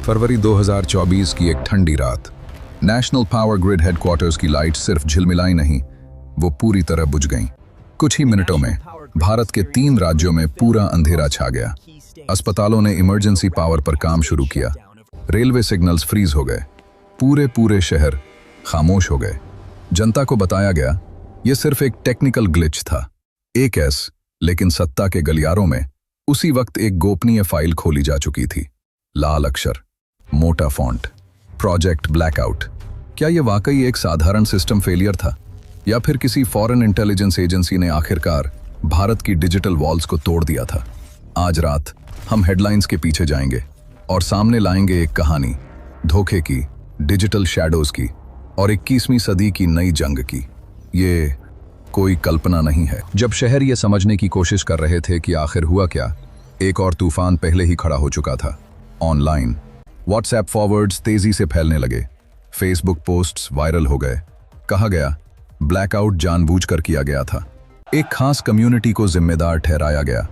फरवरी 2024 की एक ठंडी रात। नेशनल पावर ग्रिड हेडक्वार्टर्स की लाइट सिर्फ झिलमिलाई नहीं, वो पूरी तरह बुझ गईं। कुछ ही मिनटों में भारत के 3 राज्यों में पूरा अंधेरा छा गया। अस्पतालों ने इमरजेंसी पावर पर काम शुरू किया। रेलवे सिग्नल्स फ्रीज हो गए। पूरे शहर खामोश हो गए। जनता को बताया गया ये सिर्फ एक टेक्निकल ग्लिच था। लेकिन सत्ता के गलियारों में उसी वक्त एक गोपनीय फाइल खोली जा चुकी थी। लाल अक्षर, मोटा फॉन्ट, प्रोजेक्ट ब्लैकआउट। क्या यह वाकई एक साधारण सिस्टम फेलियर था, या फिर किसी फॉरेन इंटेलिजेंस एजेंसी ने आखिरकार भारत की डिजिटल वॉल्स को तोड़ दिया था? आज रात हम हेडलाइंस के पीछे जाएंगे और सामने लाएंगे एक कहानी, धोखे की, डिजिटल शैडोज की और 21वीं सदी की नई जंग की। ये कोई कल्पना नहीं है। जब शहर ये समझने की कोशिश कर रहे थे कि आखिर हुआ क्या, एक और तूफान पहले ही खड़ा हो चुका था। ऑनलाइन व्हाट्सएप फॉरवर्ड्स तेजी से फैलने लगे। फेसबुक पोस्ट्स वायरल हो गए। कहा गया ब्लैकआउट जानबूझकर किया गया था। एक खास कम्युनिटी को जिम्मेदार ठहराया गया।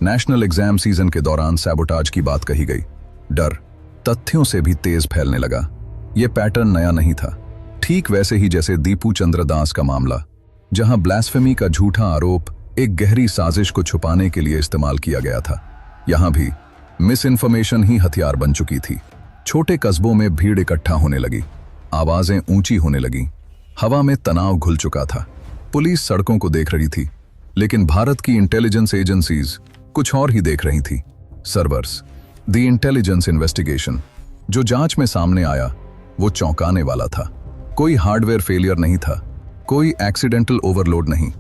नेशनल एग्जाम सीजन के दौरान सैबोटाज की बात कही गई। डर तथ्यों से भी तेज फैलने लगा। यह पैटर्न नया नहीं था। ठीक वैसे ही जैसे दीपू चंद्र दास का मामला, जहां ब्लास्फेमी का झूठा आरोप एक गहरी साजिश को छुपाने के लिए इस्तेमाल किया गया था, यहां भी मिस इन्फॉर्मेशन ही हथियार बन चुकी थी। छोटे कस्बों में भीड़ इकट्ठा होने लगी। आवाजें ऊंची होने लगी। हवा में तनाव घुल चुका था। पुलिस सड़कों को देख रही थी, लेकिन भारत की इंटेलिजेंस एजेंसीज कुछ और ही देख रही थी। सर्वर्स, द इंटेलिजेंस इन्वेस्टिगेशन, जो जांच में सामने आया वो चौंकाने वाला था। कोई हार्डवेयर फेलियर नहीं था, कोई एक्सीडेंटल ओवरलोड नहीं।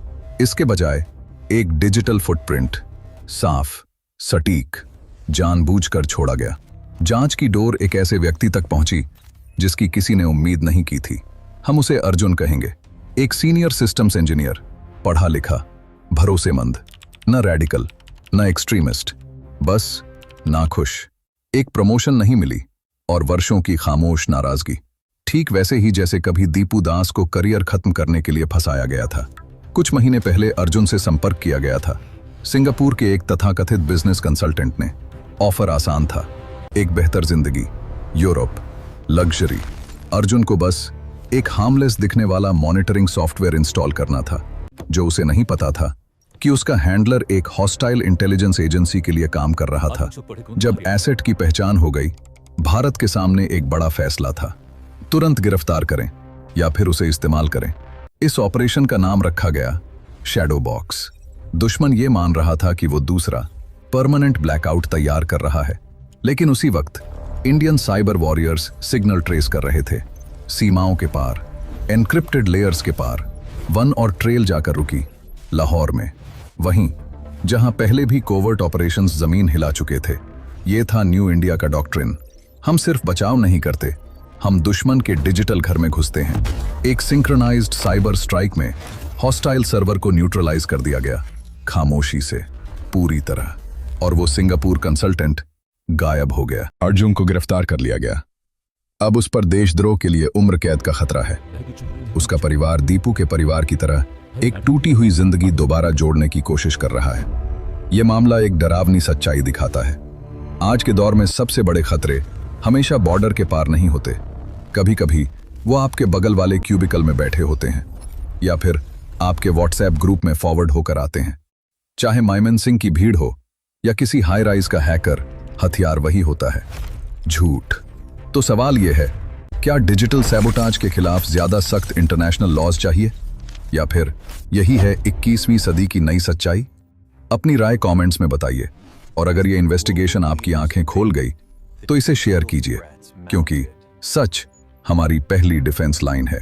इसके बजाय एक डिजिटल फुटप्रिंट, साफ, सटीक, जानबूझकर छोड़ा गया। जांच की डोर एक ऐसे व्यक्ति तक पहुंची जिसकी किसी ने उम्मीद नहीं की थी। हम उसे अर्जुन कहेंगे। एक सीनियर सिस्टम्स इंजीनियर, पढ़ा लिखा, भरोसेमंद, न रैडिकल न एक्सट्रीमिस्ट, बस नाखुश। एक प्रमोशन नहीं मिली और वर्षों की खामोश नाराजगी। ठीक वैसे ही जैसे कभी दीपू दास को करियर खत्म करने के लिए फंसाया गया था। कुछ महीने पहले अर्जुन से संपर्क किया गया था। सिंगापुर के एक तथाकथित बिजनेस कंसल्टेंट ने। ऑफर आसान था, एक बेहतर जिंदगी, यूरोप, लग्जरी। अर्जुन को बस एक हार्मलेस दिखने वाला मॉनिटरिंग सॉफ्टवेयर इंस्टॉल करना था। जो उसे नहीं पता था कि उसका हैंडलर एक हॉस्टाइल इंटेलिजेंस एजेंसी के लिए काम कर रहा था। जब एसेट की पहचान हो गई, भारत के सामने एक बड़ा फैसला था। तुरंत गिरफ्तार करें या फिर उसे इस्तेमाल करें। इस ऑपरेशन का नाम रखा गया शैडो बॉक्स। दुश्मन ये मान रहा था कि वो दूसरा परमानेंट ब्लैकआउट तैयार कर रहा है, लेकिन उसी वक्त Indian cyber warriors signal trace कर रहे थे। सीमाओं के पार, एनक्रिप्टेड लेयर्स के पार, वन और ट्रेल जाकर रुकी लाहौर में, वहीं जहां पहले भी कोवर्ट ऑपरेशंस जमीन हिला चुके थे। ये था न्यू इंडिया का डॉक्ट्रिन। हम सिर्फ बचाव नहीं करते, हम दुश्मन के डिजिटल घर में घुसते हैं। एक सिंक्रोनाइज्ड साइबर स्ट्राइक में हॉस्टाइल सर्वर को न्यूट्रलाइज कर दिया गया, खामोशी से, पूरी तरह। और वो सिंगापुर कंसल्टेंट गायब हो गया। अर्जुन को गिरफ्तार कर लिया गया। अब उस पर देशद्रोह के लिए उम्र कैद का खतरा है। उसका परिवार दीपू के परिवार की तरह एक टूटी हुई जिंदगी दोबारा जोड़ने की कोशिश कर रहा है। यह मामला एक डरावनी सच्चाई दिखाता है। आज के दौर में सबसे बड़े खतरे हमेशा बॉर्डर के पार नहीं होते। कभी कभी वो आपके बगल वाले क्यूबिकल में बैठे होते हैं, या फिर आपके व्हाट्सएप ग्रुप में फॉरवर्ड होकर आते हैं। चाहे माइमेंसिंग की भीड़ हो या किसी हाई राइज का हैकर, हथियार वही होता है, झूठ। तो सवाल यह है, क्या डिजिटल सैबोटाज के खिलाफ ज्यादा सख्त इंटरनेशनल लॉज चाहिए, या फिर यही है 21वीं सदी की नई सच्चाई? अपनी राय कमेंट्स में बताइए, और अगर यह इन्वेस्टिगेशन आपकी आंखें खोल गई तो इसे शेयर कीजिए, क्योंकि सच हमारी पहली डिफेंस लाइन है।